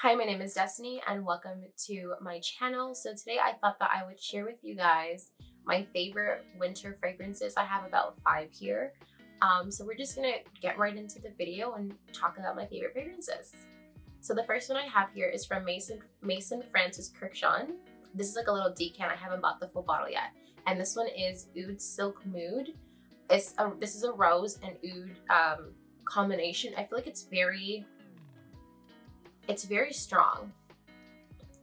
Hi, my name is Destiny and welcome to my channel. So today I thought that I would share with you guys my favorite winter fragrances. I have about 5 here. So we're just gonna get right into the video and talk about my favorite fragrances. So the first one I have here is from Maison Francis Kurkdjian. This is like a little decant. I haven't bought the full bottle yet. And this one is Oud Silk Mood. This is a rose and oud combination. I feel like it's very strong.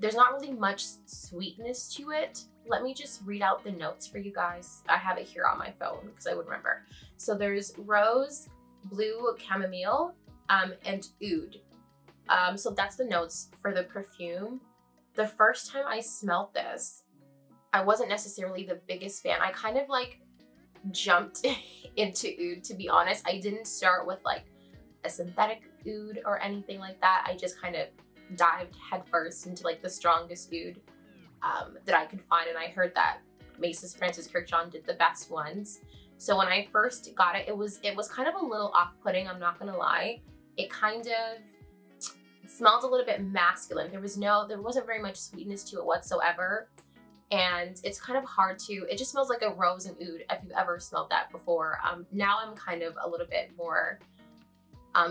There's not really much sweetness to it. Let me just read out the notes for you guys. I have it here on my phone because I would remember. So there's rose, blue chamomile, and oud. So that's the notes for the perfume. The first time I smelled this, I wasn't necessarily the biggest fan. I kind of like jumped into oud, to be honest. I didn't start with like a synthetic oud or anything like that. I just kind of dived headfirst into like the strongest oud that I could find, and I heard that Maison Francis Kurkdjian did the best ones. So when I first got it, it was kind of a little off-putting, I'm not gonna lie. It kind of smelled a little bit masculine. There wasn't very much sweetness to it whatsoever, and it's kind of hard to, it just smells like a rose and oud if you've ever smelled that before. Now I'm kind of a little bit more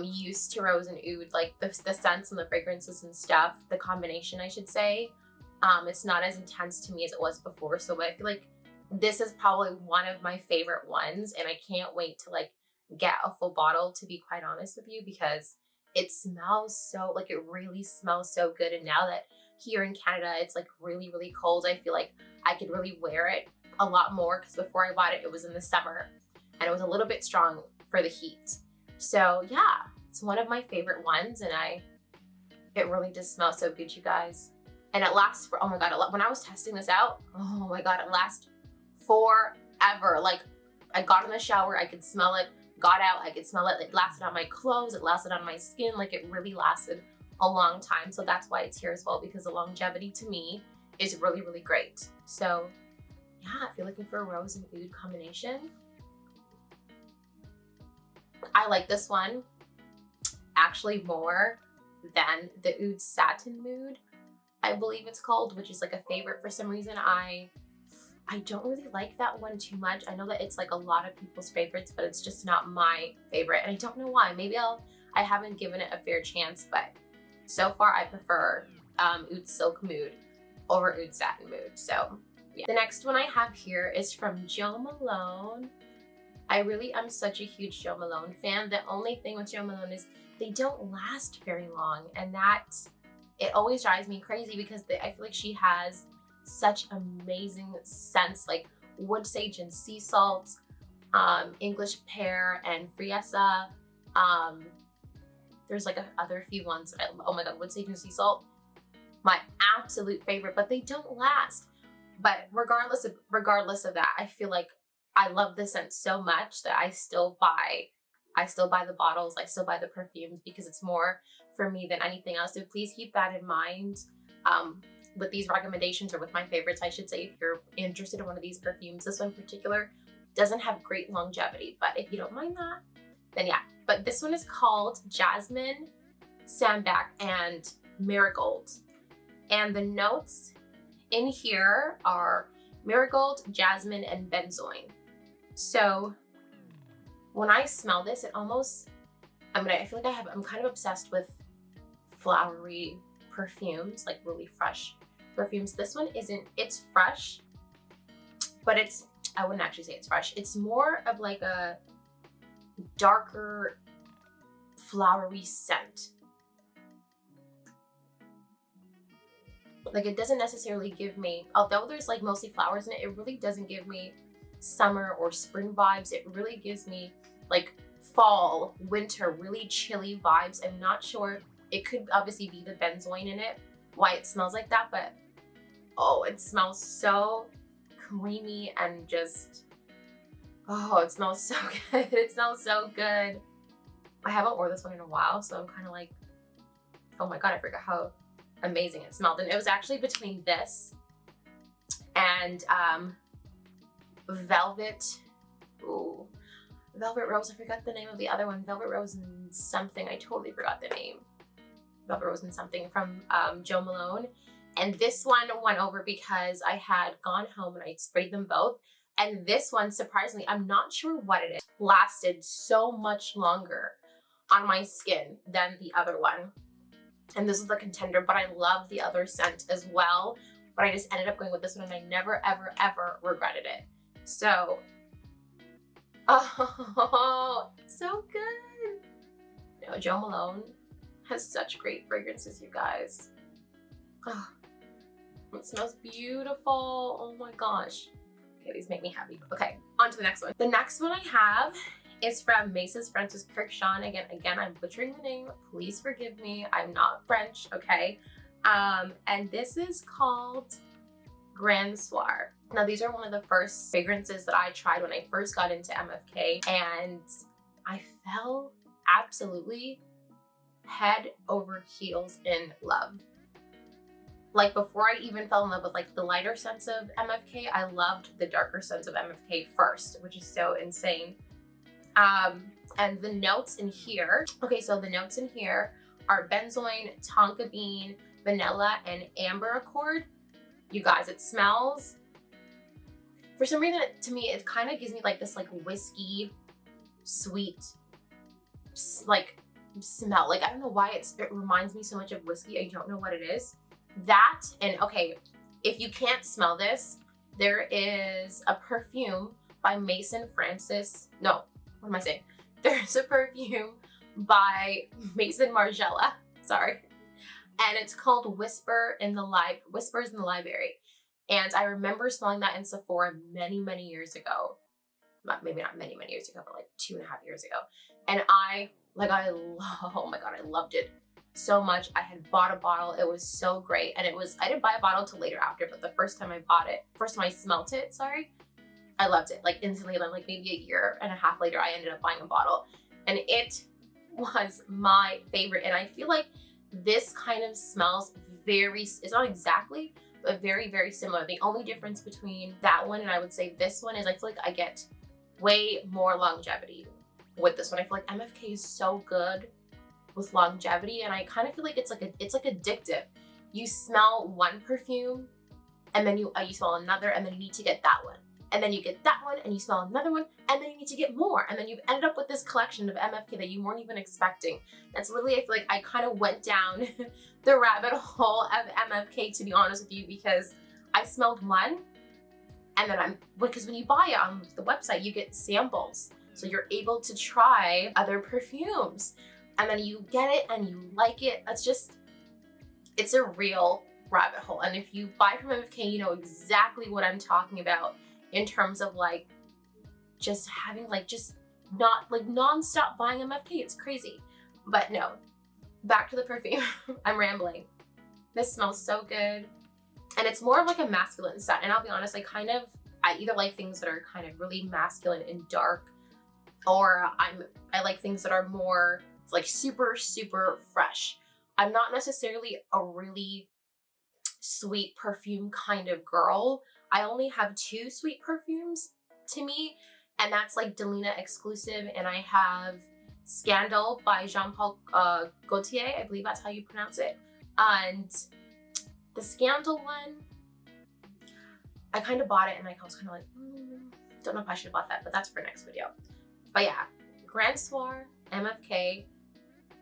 used to rose and oud, like the scents and the fragrances and stuff, the combination I should say. It's not as intense to me as it was before, so I feel like this is probably one of my favorite ones, and I can't wait to like get a full bottle, to be quite honest with you, because it smells so, like it really smells so good. And now that here in Canada it's like really cold, I feel like I could really wear it a lot more, because before I bought it, it was in the summer and it was a little bit strong for the heat. So yeah, it's one of my favorite ones, and it really does smell so good, you guys. And it lasts for, oh my God, when I was testing this out, oh my God, it lasts forever. Like I got in the shower, I could smell it, got out, I could smell it. It lasted on my clothes, it lasted on my skin, like it really lasted a long time. So that's why it's here as well, because the longevity to me is really great. So yeah, if you're looking for a rose and oud combination, I like this one actually more than the Oud Satin Mood, I believe it's called, which is like a favorite for some reason. I don't really like that one too much. I know that it's like a lot of people's favorites, but it's just not my favorite, and I don't know why. Maybe I haven't given it a fair chance, but so far I prefer Oud Silk Mood over Oud Satin Mood. So yeah. The next one I have here is from Jo Malone. I really am such a huge Jo Malone fan. The only thing with Jo Malone is they don't last very long, and it always drives me crazy, because I feel like she has such amazing scents, like wood sage and sea salt, English pear and friesa. There's like other few ones that oh my God, wood sage and sea salt, my absolute favorite, but they don't last. But regardless of that, I feel like I love the scent so much that I still buy the bottles, I still buy the perfumes, because it's more for me than anything else. So please keep that in mind with these recommendations, or with my favorites, I should say, if you're interested in one of these perfumes. This one in particular doesn't have great longevity, but if you don't mind that, then yeah. But this one is called Jasmine, Sambac, and Marigold. And the notes in here are Marigold, Jasmine, and Benzoin. So when I smell this, it almost, I feel like I'm kind of obsessed with flowery perfumes, like really fresh perfumes. This one isn't, it's fresh, but I wouldn't actually say it's fresh. It's more of like a darker flowery scent. Like it doesn't necessarily give me, although there's like mostly flowers in it, it really doesn't give me summer or spring vibes. It really gives me like fall, winter, really chilly vibes. I'm not sure, it could obviously be the benzoin in it, why it smells like that, but oh, it smells so creamy and just, oh, it smells so good. It smells so good. I haven't worn this one in a while, so I'm kind of like, oh my God, I forgot how amazing it smelled. And it was actually between this and Velvet Rose. I forgot the name of the other one. Velvet Rose and something. I totally forgot the name. Velvet Rose and something from Jo Malone. And this one went over because I had gone home and I sprayed them both. And this one, surprisingly, I'm not sure what it is, lasted so much longer on my skin than the other one. And this is the contender, but I love the other scent as well. But I just ended up going with this one and I never, ever, ever regretted it. So, oh, so good. No, Jo Malone has such great fragrances, you guys. Oh, it smells beautiful. Oh my gosh. Okay, these make me happy. Okay, on to the next one. The next one I have is from Maison Francis Kurkdjian. Again, I'm butchering the name. Please forgive me. I'm not French, okay? And this is called Soir. Now, these are one of the first fragrances that I tried when I first got into MFK, and I fell absolutely head over heels in love. Like, before I even fell in love with like the lighter scents of MFK, I loved the darker scents of MFK first, which is so insane. And the notes in here, okay, so the notes in here are benzoin, tonka bean, vanilla, and amber accord. You guys, it smells, for some reason, to me, it kind of gives me like this like whiskey, sweet, like smell. Like, I don't know why it reminds me so much of whiskey. I don't know what it is. That, and okay, if you can't smell this, there is a perfume by Maison Francis, no, what am I saying? There's a perfume by Maison Margiela, sorry. And it's called Whispers in the Library. And I remember smelling that in Sephora many, many years ago. Maybe not many, many years ago, but like 2.5 years ago. And oh my God, I loved it so much. I had bought a bottle. It was so great. And I didn't buy a bottle till later after, but the first time I smelt it, sorry, I loved it. Like instantly, then like maybe 1.5 years later, I ended up buying a bottle. And it was my favorite. And I feel like this kind of smells it's not exactly, but very, very similar. The only difference between that one and I would say this one is I feel like I get way more longevity with this one. I feel like MFK is so good with longevity, and I kind of feel like it's like addictive. You smell one perfume and then you smell another, and then you need to get that one, and then you get that one and you smell another one, and then you need to get more, and then you've ended up with this collection of MFK that you weren't even expecting. That's literally, I feel like I kind of went down the rabbit hole of MFK, to be honest with you, because I smelled one, and then because when you buy it on the website, you get samples, so you're able to try other perfumes. And then you get it and you like it. It's a real rabbit hole. And if you buy from MFK, you know exactly what I'm talking about in terms of like just having like just not like non-stop buying MFK. It's crazy. But no, back to the perfume. I'm rambling. This smells so good. And it's more of like a masculine scent. And I'll be honest, I either like things that are kind of really masculine and dark, or I like things that are more like super, super fresh. I'm not necessarily a really sweet perfume kind of girl. I only have 2 sweet perfumes to me, and that's like Delina exclusive, and I have Scandal by Jean-Paul Gaultier, I believe that's how you pronounce it. And the Scandal one, I kind of bought it and I was kind of like, don't know if I should have bought that, but that's for next video. But yeah, Soir, MFK,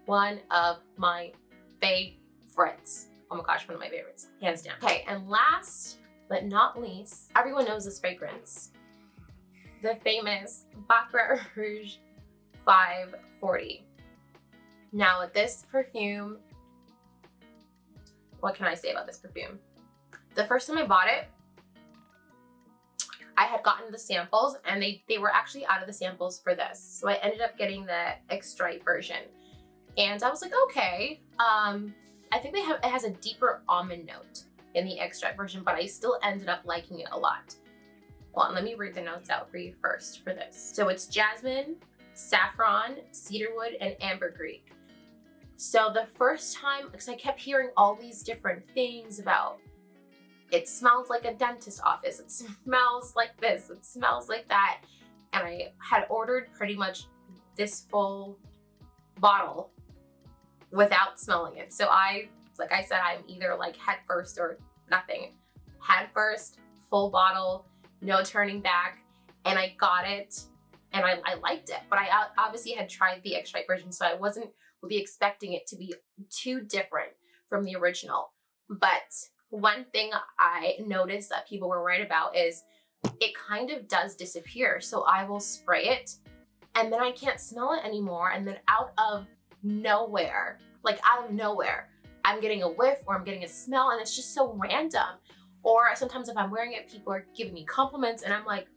one of my favorites. Oh my gosh, one of my favorites, hands down. Okay, and last but not least, everyone knows this fragrance, the famous Baccarat Rouge 540. Now with this perfume, what can I say about this perfume? The first time I bought it, I had gotten the samples, and they were actually out of the samples for this. So I ended up getting the Extrait version. And I was like, okay, I think it has a deeper almond note in the Extrait version, but I still ended up liking it a lot. Well, let me read the notes out for you first for this. So it's Jasmine, Saffron, Cedarwood, and Ambergris. So the first time, because I kept hearing all these different things about, it smells like a dentist office, it smells like this, it smells like that. And I had ordered pretty much this full bottle without smelling it. So like I said, I'm either like head first or nothing. Head first, full bottle, no turning back. And I got it and I liked it. But I obviously had tried the Extrait version, so I wasn't really expecting it to be too different from the original. But one thing I noticed that people were right about is it kind of does disappear. So I will spray it and then I can't smell it anymore. And then out of nowhere, I'm getting a whiff or I'm getting a smell, and it's just so random. Or sometimes if I'm wearing it, people are giving me compliments and I'm like,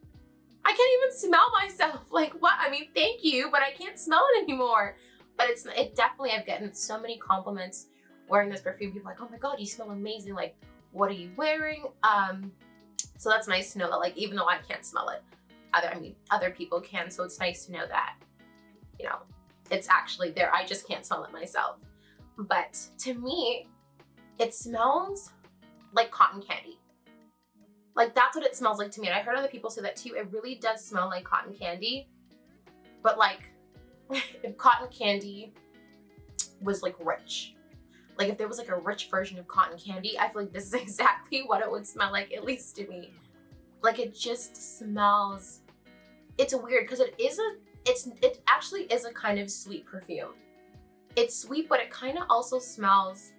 I can't even smell myself. Like, what? I mean, thank you, but I can't smell it anymore. But it definitely, I've gotten so many compliments wearing this perfume. People are like, oh my God, you smell amazing. Like, what are you wearing? So that's nice to know that, like, even though I can't smell it, other people can. So it's nice to know that, you know, it's actually there. I just can't smell it myself. But to me, it smells like cotton candy. Like, that's what it smells like to me. And I heard other people say that too. It really does smell like cotton candy. But like, if cotton candy was like rich, like if there was like a rich version of cotton candy, I feel like this is exactly what it would smell like, at least to me. Like, it just smells, it's weird because it actually is a kind of sweet perfume. It's sweet, but it kind of also smells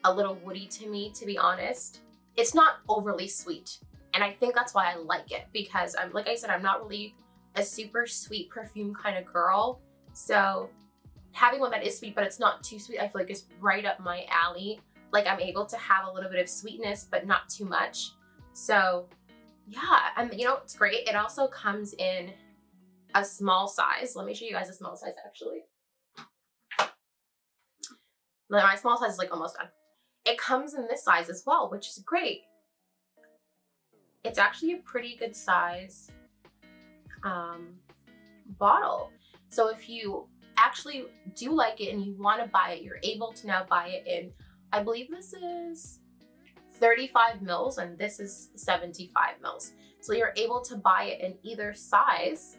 a little woody to me, to be honest. It's not overly sweet. And I think that's why I like it, because like I said, I'm not really a super sweet perfume kind of girl. So having one that is sweet, but it's not too sweet, I feel like is right up my alley. Like, I'm able to have a little bit of sweetness, but not too much. So yeah, and you know, it's great. It also comes in a small size. Let me show you guys a small size actually. My small size is like almost done. It comes in this size as well, which is great. It's actually a pretty good size bottle. So if you actually do like it and you want to buy it, you're able to now buy it in, I believe this is 35 mils and this is 75 mils. So you're able to buy it in either size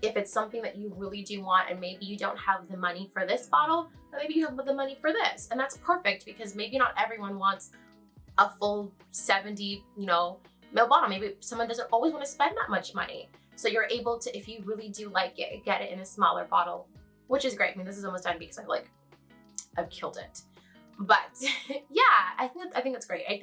if it's something that you really do want, and maybe you don't have the money for this bottle, but maybe you have the money for this. And that's perfect, because maybe not everyone wants a full 70, mil bottle. Maybe someone doesn't always want to spend that much money. So you're able to, if you really do like it, get it in a smaller bottle, which is great. I mean, this is almost done because I've killed it. But yeah, I think it's great. I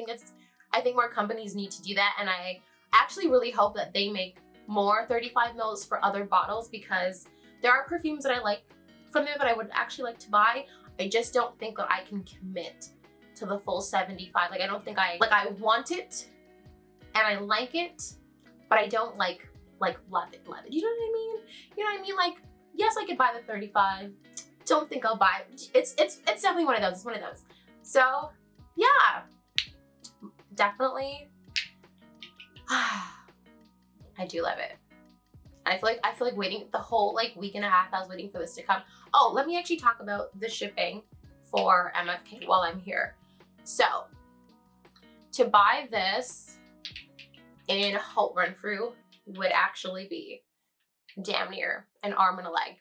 think more companies need to do that. And I actually really hope that they make more 35 mils for other bottles, because there are perfumes that I like from there that I would actually like to buy. I just don't think that I can commit to the full 75. Like, I don't think I want it and I like it, but I don't like love it. You know what I mean? You know what I mean? Like, yes, I could buy the 35. Don't think I'll buy it. It's definitely one of those. It's one of those. So yeah, definitely. I do love it. I feel like waiting the whole week and a half I was waiting for this to come. Oh, let me actually talk about the shipping for MFK while I'm here. So to buy this in Haute Renfrew would actually be damn near an arm and a leg.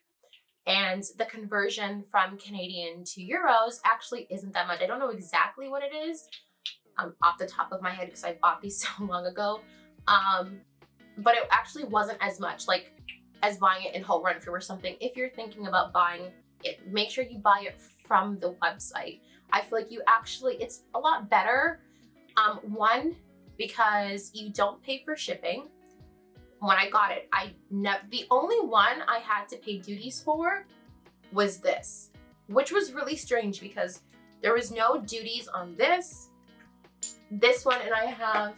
And the conversion from Canadian to euros actually isn't that much. I don't know exactly what it is off the top of my head because I bought these so long ago. But it actually wasn't as much as buying it in Haute Renfrew or something. If you're thinking about buying it, make sure you buy it from the website. I feel like it's a lot better. One, because you don't pay for shipping. When I got it, the only one I had to pay duties for was this, which was really strange because there was no duties on this one, and I have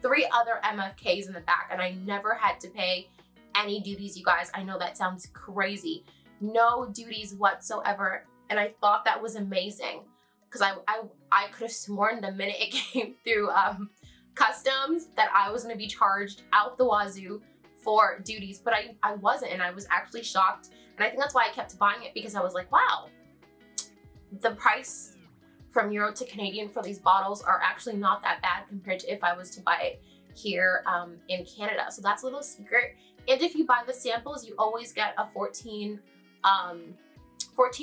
3 other MFKs in the back, and I never had to pay any duties, you guys. I know that sounds crazy. No duties whatsoever, and I thought that was amazing because I could have sworn the minute it came through customs that I was going to be charged out the wazoo for duties, but I wasn't, and I was actually shocked. And I think that's why I kept buying it, because I was like, wow, the price from Euro to Canadian for these bottles are actually not that bad compared to if I was to buy it here in Canada. So that's a little secret. And if you buy the samples, you always get a 14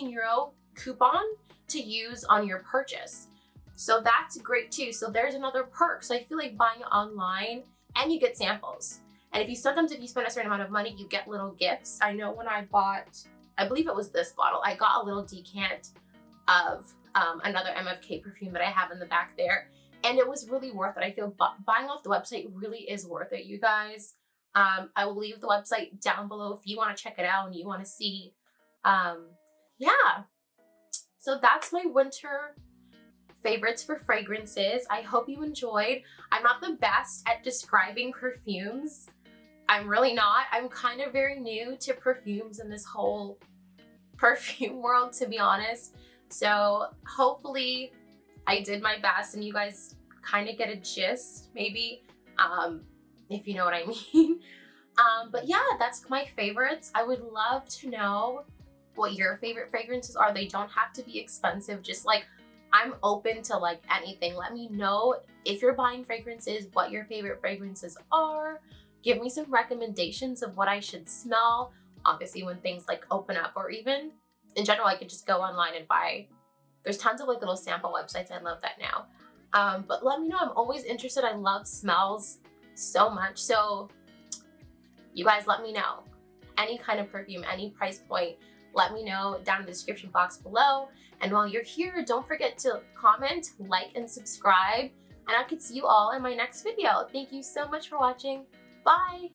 euro coupon to use on your purchase. So that's great too. So there's another perk. So I feel like buying online and you get samples. And if you spend a certain amount of money, you get little gifts. I know when I bought, I believe it was this bottle, I got a little decant of another MFK perfume that I have in the back there. And it was really worth it. I feel buying off the website really is worth it, you guys. I will leave the website down below if you want to check it out and you want to see. Yeah. So that's my winter favorites for fragrances. I hope you enjoyed. I'm not the best at describing perfumes. I'm really not. I'm kind of very new to perfumes and this whole perfume world, to be honest. So hopefully I did my best and you guys kind of get a gist, maybe, if you know what I mean. But yeah, that's my favorites. I would love to know what your favorite fragrances are. They don't have to be expensive. Just like, I'm open to like anything. Let me know if you're buying fragrances, what your favorite fragrances are. Give me some recommendations of what I should smell. Obviously, when things like open up, or even in general, I could just go online and buy. There's tons of like little sample websites. I love that now. But let me know. I'm always interested. I love smells so much. So you guys let me know. Any kind of perfume, any price point, let me know down in the description box below. And while you're here, don't forget to comment, like, and subscribe. And I could see you all in my next video. Thank you so much for watching. Bye!